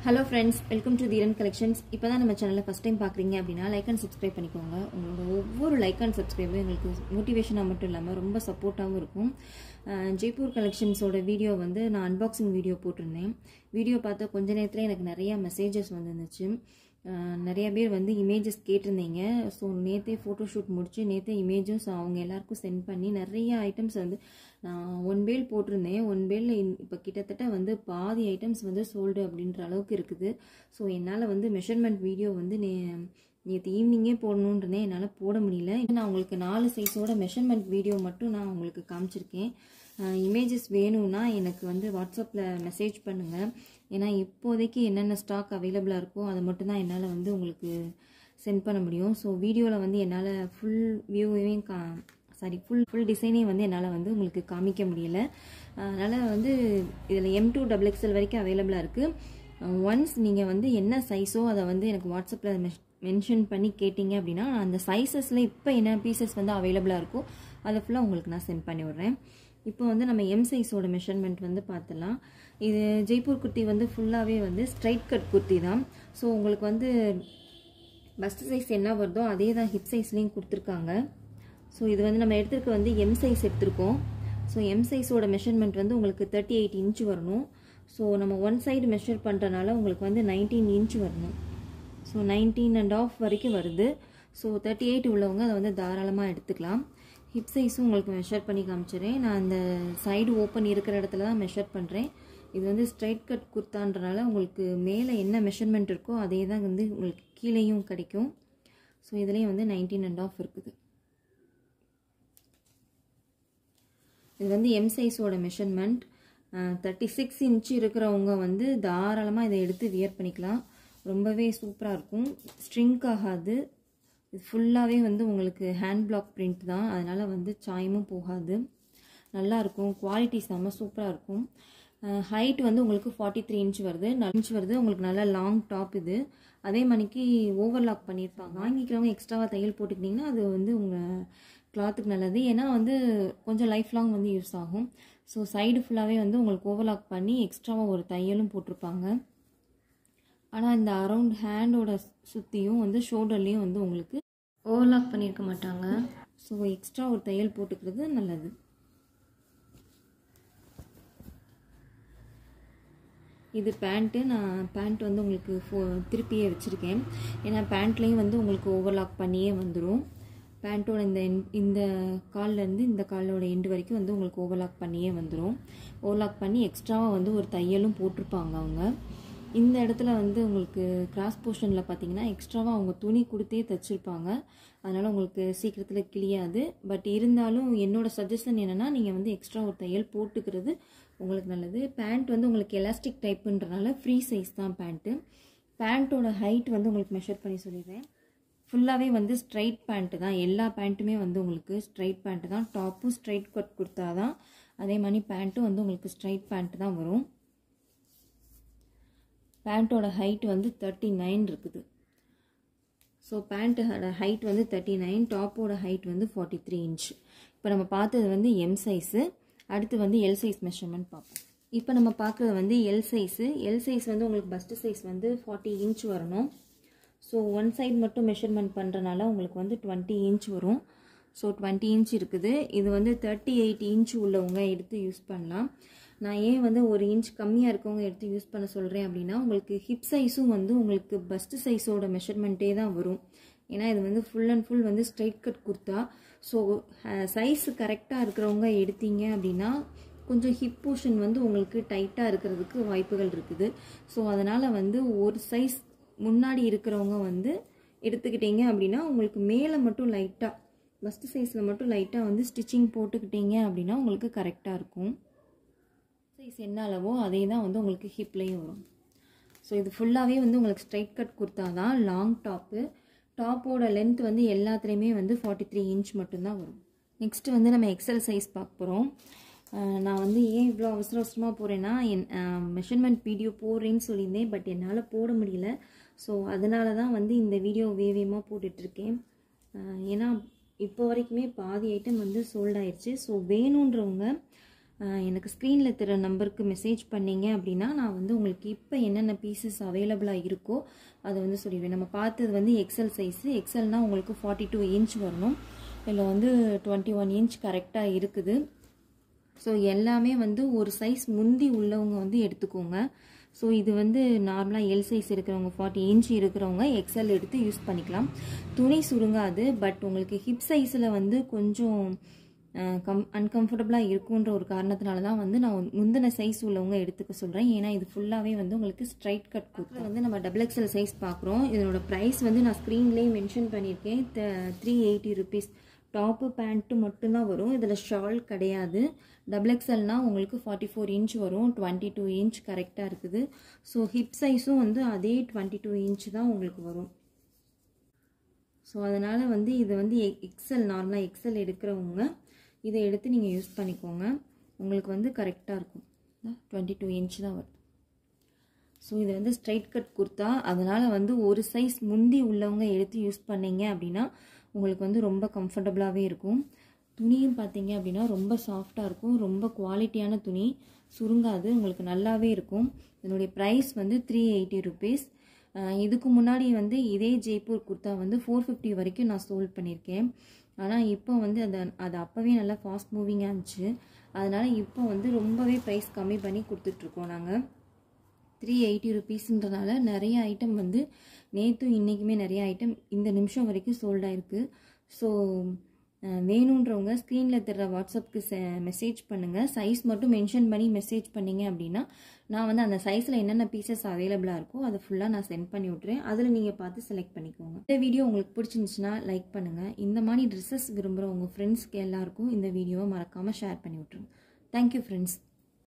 Hello friends, welcome to Dheeran Collections. இப்போ தான் நம்ம சேனலை ஃபர்ஸ்ட் டைம் பார்க்குறீங்க அப்படின்னா லைக் அண்ட் சப்ஸ்கிரைப் பண்ணிக்கோங்க. உங்களோட ஒவ்வொரு லைக் அண்ட் சப்ஸ்கிரைபும் எங்களுக்கு மோட்டிவேஷனாக மட்டும் இல்லாமல் ரொம்ப சப்போர்ட்டாகவும் இருக்கும். ஜெய்ப்பூர் கலெக்ஷன்ஸோட வீடியோ வந்து நான் அன்பாக்சிங் வீடியோ போட்டிருந்தேன். வீடியோ பார்த்த கொஞ்ச நேரத்தில் எனக்கு நிறையா மெசேஜஸ் வந்துருந்துச்சு. நிறைய பேர் வந்து இமேஜஸ் கேட்டிருந்தீங்க. ஸோ நேற்றே ஃபோட்டோஷூட் முடிச்சு நேற்றே இமேஜஸ் அவங்க எல்லாருக்கும் சென்ட் பண்ணி நிறைய ஐட்டம்ஸ் வந்து நான் ஒன் பேல் போட்டிருந்தேன். ஒன் பேலில் இப்போ கிட்டத்தட்ட வந்து பாதி ஐட்டம்ஸ் வந்து சோல்டு அப்படின்ற அளவுக்கு இருக்குது. ஸோ என்னால் வந்து மெஷர்மெண்ட் வீடியோ வந்து நேற்று ஈவினிங்கே போடணுன்றதே என்னால் போட முடியல. நான் உங்களுக்கு 4 சைஸோட மெஷர்மெண்ட் வீடியோ மட்டும் நான் உங்களுக்கு காமிச்சிருக்கேன். இமேஜஸ் வேணும்னா எனக்கு வந்து வாட்ஸ்அப்பில் மெசேஜ் பண்ணுங்கள். ஏன்னா இப்போதைக்கு என்னென்ன ஸ்டாக் அவைலபிளாக இருக்கோ அதை மட்டும்தான் என்னால் வந்து உங்களுக்கு சென்ட் பண்ண முடியும். ஸோ வீடியோவில் வந்து என்னால் ஃபுல் வியூவையும் ஃபுல் டிசைனையும் வந்து என்னால் வந்து உங்களுக்கு காமிக்க முடியலை. அதனால் வந்து இதில் M2 XXL வரைக்கும் அவைலபிளாக இருக்குது. ஒன்ஸ் நீங்கள் வந்து என்ன சைஸோ அதை வந்து எனக்கு வாட்ஸ்அப்பில் மென்ஷன் பண்ணி கேட்டிங்க அப்படின்னா அந்த சைஸஸில் இப்போ என்ன பீசஸ் வந்து அவைலபிளாக இருக்கோ அதை ஃபுல்லாக உங்களுக்கு நான் சென்ட் பண்ணி விட்றேன். இப்போ வந்து நம்ம M சைஸோட மெஷர்மெண்ட் வந்து பார்த்துலாம். இது ஜெய்ப்பூர் குர்த்தி வந்து ஃபுல்லாகவே வந்து ஸ்ட்ரைட் கட் குர்த்தி தான். ஸோ உங்களுக்கு வந்து பஸ்ட் சைஸ் என்ன வருதோ அதே தான் ஹிப் சைஸ்லேயும் கொடுத்துருக்காங்க. ஸோ இது வந்து நம்ம எடுத்துருக்க வந்து M சைஸ் எடுத்திருக்கோம். ஸோ M சைஸோட மெஷர்மெண்ட் வந்து உங்களுக்கு 38 இன்ச் வரணும். ஸோ நம்ம ஒன் சைடு மெஷர் பண்ணுறனால உங்களுக்கு வந்து 19 இன்ச் வரணும். ஸோ 19.5 வரைக்கும் வருது. ஸோ 38 உள்ளவங்க அதை வந்து தாராளமாக எடுத்துக்கலாம். ஹிப் சைஸும் உங்களுக்கு மெஷர் பண்ணி காமிச்சிடுறேன். நான் அந்த சைடு ஓப்பன் இருக்கிற இடத்துல தான் மெஷர் பண்ணுறேன். இது வந்து ஸ்ட்ரைட் கட் குர்த்தான்றனால உங்களுக்கு மேலே என்ன மெஷர்மெண்ட் இருக்கோ அதே தான் வந்து உங்களுக்கு கீழேயும் கிடைக்கும். ஸோ இதுலேயும் வந்து 19.5 இருக்குது. இது வந்து M சைஸோட மெஷர்மெண்ட். 36 இன்ச்சு இருக்கிறவங்க வந்து தாராளமாக இதை எடுத்து வியர் பண்ணிக்கலாம். ரொம்பவே சூப்பராக இருக்கும். ஸ்ட்ரிங்க் ஆகாது. இது ஃபுல்லாகவே வந்து உங்களுக்கு ஹேண்ட் பிளாக் பிரிண்ட் தான். அதனால் வந்து சாயமும் போகாது. நல்லாயிருக்கும். குவாலிட்டி செம்ம சூப்பராக இருக்கும். ஹைட் வந்து உங்களுக்கு 43 இன்ச் வருது. உங்களுக்கு நல்லா லாங் டாப் இது. அதே மணிக்கு ஓவர்லாக் பண்ணியிருப்பாங்க. வாங்கிக்கிறவங்க எக்ஸ்ட்ராவாக தையல் போட்டுக்கிட்டிங்கன்னா அது வந்து உங்கள் கிளாத்துக்கு நல்லது. ஏன்னா வந்து கொஞ்சம் லைஃப் லாங் வந்து யூஸ் ஆகும். ஸோ சைடு ஃபுல்லாகவே வந்து உங்களுக்கு ஓவர்லாக் பண்ணி எக்ஸ்ட்ராவாக ஒரு தையலும் போட்டிருப்பாங்க. ஆனால் இந்த அரவுண்ட் ஹேண்டோட சுற்றியும் வந்து ஷோல்டர்லேயும் வந்து உங்களுக்கு ஓவர்லாக் பண்ணியிருக்க மாட்டாங்க. ஸோ எக்ஸ்ட்ரா ஒரு தையல் போட்டுக்கிறது நல்லது. இது பேண்ட்டு. நான் பேண்ட் வந்து உங்களுக்கு திருப்பியே வச்சுருக்கேன். ஏன்னா பேண்ட்லேயும் வந்து உங்களுக்கு ஓவர்லாக் பண்ணியே வந்துடும். பேண்ட்டோட இந்த கால்லேருந்து இந்த காலோட எண்டு வரைக்கும் வந்து உங்களுக்கு ஓவர்லாக் பண்ணியே வந்துடும். ஓவர்லாக் பண்ணி எக்ஸ்ட்ராவாக வந்து ஒரு தையலும் போட்டிருப்பாங்க அவங்க. இந்த இடத்துல வந்து உங்களுக்கு கிராஸ் போர்ஷனில் பார்த்தீங்கன்னா எக்ஸ்ட்ராவாக அவங்க துணி கொடுத்தே தைச்சிருப்பாங்க. அதனால் உங்களுக்கு சீக்கிரத்தில் கிளியாது. பட் இருந்தாலும் என்னோடய சஜஷன் என்னென்னா நீங்கள் வந்து எக்ஸ்ட்ரா ஒரு தையல் போட்டுக்கிறது உங்களுக்கு நல்லது. பேண்ட் வந்து உங்களுக்கு எலாஸ்டிக் டைப்புன்றனால ஃப்ரீ சைஸ் தான் பேண்ட்டு. பேண்ட்டோட ஹைட் வந்து உங்களுக்கு மெஷர் பண்ணி சொல்லிடுறேன். ஃபுல்லாகவே வந்து ஸ்ட்ரைட் பேண்ட்டு தான். எல்லா பேண்ட்டுமே வந்து உங்களுக்கு ஸ்ட்ரைட் பேண்ட்டு தான். டாப்பும் ஸ்ட்ரைட் கட் கொடுத்தா தான். அதே மாதிரி பேண்ட்டும் வந்து உங்களுக்கு ஸ்ட்ரைட் பேண்ட்டு தான் வரும். பேண்ட்டோட ஹைட் வந்து 39 இருக்குது. ஸோ பேண்ட்டோட ஹைட் வந்து 39, டாப்போட ஹைட் வந்து 43 இன்ச். இப்போ நம்ம பார்த்தது வந்து M சைஸு. அடுத்து வந்து L சைஸ் மெஷர்மெண்ட் பார்ப்போம். இப்போ நம்ம பார்க்குறது வந்து L சைஸு. L சைஸ் வந்து உங்களுக்கு பஸ்ட் சைஸ் வந்து 40 இன்ச் வரணும். ஸோ ஒன் சைடு மட்டும் மெஷர்மெண்ட் பண்ணுறனால உங்களுக்கு வந்து 20 இன்ச் வரும். ஸோ 20 இன்ச் இருக்குது. இது வந்து 38 இன்ச் உள்ளவங்க எடுத்து யூஸ் பண்ணலாம். நான் ஏன் வந்து ஒரு இன்ச் கம்மியாக இருக்கவங்க எடுத்து யூஸ் பண்ண சொல்கிறேன் அப்படின்னா உங்களுக்கு ஹிப் சைஸும் வந்து உங்களுக்கு பஸ்ட் சைஸோட மெஷர்மெண்ட்டே தான் வரும். ஏன்னா இது வந்து ஃபுல் அண்ட் ஃபுல் வந்து straight cut kurta. So size கரெக்டாக இருக்கிறவங்க எடுத்தீங்க அப்படின்னா கொஞ்சம் ஹிப் போர்ஷன் வந்து உங்களுக்கு டைட்டாக இருக்கிறதுக்கு வாய்ப்புகள் இருக்குது. ஸோ அதனால் வந்து ஒரு சைஸ் முன்னாடி இருக்கிறவங்க வந்து எடுத்துக்கிட்டீங்க அப்படின்னா உங்களுக்கு மேலே மட்டும் லைட்டாக பஸ்ட் சைஸில் மட்டும் லைட்டாக வந்து ஸ்டிச்சிங் போட்டுக்கிட்டீங்க அப்படின்னா உங்களுக்கு கரெக்டாக இருக்கும். சைஸ் என்ன அளவோ அதே தான் வந்து உங்களுக்கு ஹிப்லேயும் வரும். ஸோ இது ஃபுல்லாகவே வந்து உங்களுக்கு ஸ்ட்ரைட் கட் குர்த்தா தான். Long top. டாப்போட லென்த் வந்து எல்லாத்துலேயுமே வந்து 43 இன்ச் மட்டும்தான் வரும். நெக்ஸ்ட்டு வந்து நம்ம XL சைஸ் பார்க்க போகிறோம். நான் வந்து ஏன் இவ்வளோ அவசரமாக போகிறேன்னா மெஷர்மெண்ட் வீடியோ போடுறேன்னு சொல்லியிருந்தேன். பட் என்னால் போட முடியல. ஸோ அதனால தான் வந்து இந்த வீடியோ வேகமாக போட்டுட்ருக்கேன். ஏன்னா இப்போ வரைக்குமே பாதி ஐட்டம் வந்து சோல்ட் ஆயிடுச்சு. ஸோ வேணுன்றவங்க எனக்கு ஸ்க்ரீனில் தர நம்பருக்கு மெசேஜ் பண்ணிங்க அப்படின்னா நான் வந்து உங்களுக்கு இப்போ என்னென்ன பீசஸ் அவைலபிளாக இருக்கோ அதை வந்து சொல்லிடுவேன். நம்ம பார்த்தது வந்து எக்ஸல் சைஸு. எக்ஸல்னால் உங்களுக்கு 42 இன்ச் வரணும். இதில் வந்து 21 இன்ச் கரெக்டாக இருக்குது. ஸோ எல்லாமே வந்து ஒரு சைஸ் முந்தி உள்ளவங்க வந்து எடுத்துக்கோங்க. ஸோ இது வந்து நார்மலாக எல் சைஸ் இருக்கிறவங்க 40 இன்ச் இருக்கிறவங்க எக்ஸல் எடுத்து யூஸ் பண்ணிக்கலாம். துணி சுருங்காது. பட் உங்களுக்கு ஹிப் சைஸில் வந்து கொஞ்சம் அன்கம்ஃபர்டபுளாக இருக்குன்ற ஒரு காரணத்தினால தான் வந்து நான் முந்தின சைஸ் உள்ளவங்க எடுத்துக்க சொல்கிறேன். ஏன்னா இது ஃபுல்லாகவே வந்து உங்களுக்கு ஸ்ட்ரைட் கட் கொடுத்து வந்து நம்ம XXL சைஸ் பார்க்குறோம். இதனோட ப்ரைஸ் வந்து நான் ஸ்க்ரீன்லேயே மென்ஷன் பண்ணியிருக்கேன். 380 ருபீஸ். டாப்பு பேண்ட்டு மட்டும்தான் வரும். இதில் ஷால் கிடையாது. XXLனால் உங்களுக்கு 44 இன்ச் வரும். 22 இன்ச் கரெக்டாக இருக்குது. ஸோ ஹிப் சைஸும் வந்து அதே 22 இன்ச் தான் உங்களுக்கு வரும். ஸோ அதனால் வந்து இது வந்து எக்ஸல், நார்மலாக எக்ஸல் எடுக்கிறவங்க இதை எடுத்து நீங்கள் யூஸ் பண்ணிக்கோங்க. உங்களுக்கு வந்து கரெக்டாக இருக்கும். 22 இன்ச் தான் வருது. ஸோ இது வந்து ஸ்ட்ரைட் கட் குர்த்தா. அதனால் வந்து ஒரு சைஸ் முந்தி உள்ளவங்க எடுத்து யூஸ் பண்ணிங்க அப்படின்னா உங்களுக்கு வந்து ரொம்ப கம்ஃபர்டபுளாகவே இருக்கும். துணியும் பார்த்தீங்க அப்படின்னா ரொம்ப சாஃப்டாக இருக்கும். ரொம்ப குவாலிட்டியான துணி, சுருங்காது, உங்களுக்கு நல்லாவே இருக்கும். இதனுடைய ப்ரைஸ் வந்து 380 ருபீஸ். இதுக்கு முன்னாடி வந்து இதே ஜெய்ப்பூர் குர்த்தா வந்து 450 வரைக்கும் நான் சோல்ட் பண்ணியிருக்கேன். ஆனால் இப்போ வந்து அது அப்போவே நல்லா ஃபாஸ்ட் மூவிங்காக இருந்துச்சு. அதனால் இப்போ வந்து ரொம்பவே ப்ரைஸ் கம்மி பண்ணி கொடுத்துட்ருக்கோம் நாங்கள். 380 ருபீஸ்ன்றனால நிறைய ஐட்டம் வந்து நேற்றும் இன்றைக்குமே நிறைய ஐட்டம் இந்த நிமிஷம் வரைக்கும் சோல்டாயிருக்கு. ஸோ வேணுன்றவங்க ஸ்க்ரீனில் தர வாட்ஸ்அப்புக்கு மெசேஜ் பண்ணுங்கள். சைஸ் மட்டும் மென்ஷன் பண்ணி மெசேஜ் பண்ணிங்க அப்படின்னா நான் வந்து அந்த சைஸில் என்னென்ன பீசஸ் அவைலபிளாக இருக்கோ அதை ஃபுல்லாக நான் சென்ட் பண்ணி விட்றேன். அதில் நீங்கள் பார்த்து செலக்ட் பண்ணிக்கோங்க. இந்த வீடியோ உங்களுக்கு பிடிச்சிருந்துச்சுன்னா லைக் பண்ணுங்கள். இந்த மாதிரி ட்ரெஸ்ஸஸ் விரும்புகிற உங்கள் ஃப்ரெண்ட்ஸ்க்கு எல்லாருக்கும் இந்த வீடியோவை மறக்காமல் ஷேர் பண்ணி விட்ருங்க. Thank you friends.